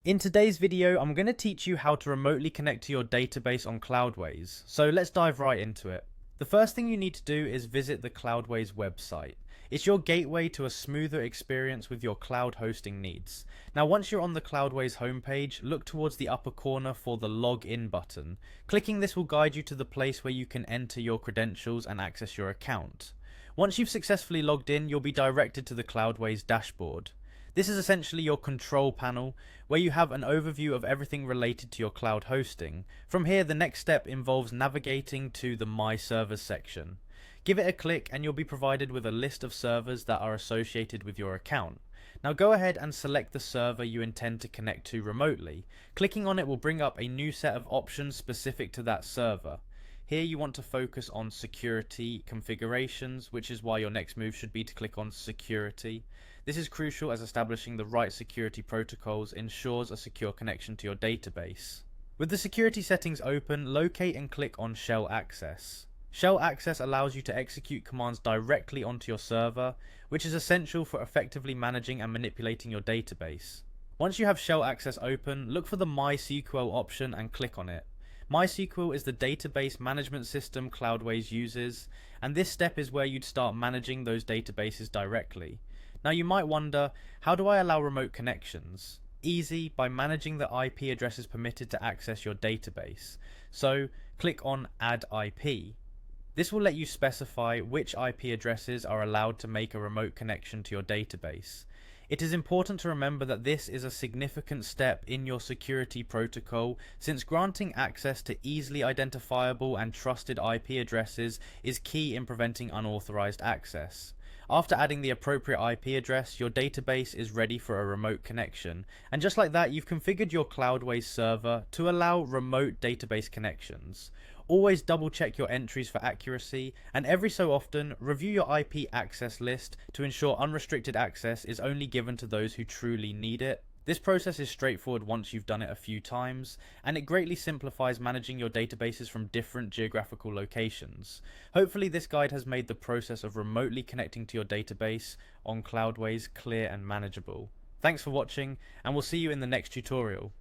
In today's video, I'm going to teach you how to remotely connect to your database on Cloudways. So let's dive right into it. The first thing you need to do is visit the Cloudways website. It's your gateway to a smoother experience with your cloud hosting needs. Now once you're on the Cloudways homepage, look towards the upper corner for the login button. Clicking this will guide you to the place where you can enter your credentials and access your account. Once you've successfully logged in, you'll be directed to the Cloudways dashboard. This is essentially your control panel, where you have an overview of everything related to your cloud hosting. From here, the next step involves navigating to the My Servers section. Give it a click and you'll be provided with a list of servers that are associated with your account. Now go ahead and select the server you intend to connect to remotely. Clicking on it will bring up a new set of options specific to that server. Here you want to focus on security configurations, which is why your next move should be to click on security. This is crucial as establishing the right security protocols ensures a secure connection to your database. With the security settings open, locate and click on Shell Access. Shell Access allows you to execute commands directly onto your server, which is essential for effectively managing and manipulating your database. Once you have Shell Access open, look for the MySQL option and click on it. MySQL is the database management system Cloudways uses, and this step is where you'd start managing those databases directly. Now you might wonder, how do I allow remote connections? Easy, by managing the IP addresses permitted to access your database. So click on Add IP. This will let you specify which IP addresses are allowed to make a remote connection to your database. It is important to remember that this is a significant step in your security protocol, since granting access to easily identifiable and trusted IP addresses is key in preventing unauthorized access. After adding the appropriate IP address, your database is ready for a remote connection, and just like that, you've configured your Cloudways server to allow remote database connections. Always double check your entries for accuracy, and every so often review your IP access list to ensure unrestricted access is only given to those who truly need it. This process is straightforward once you've done it a few times, and it greatly simplifies managing your databases from different geographical locations. Hopefully this guide has made the process of remotely connecting to your database on Cloudways clear and manageable. Thanks for watching, and we'll see you in the next tutorial.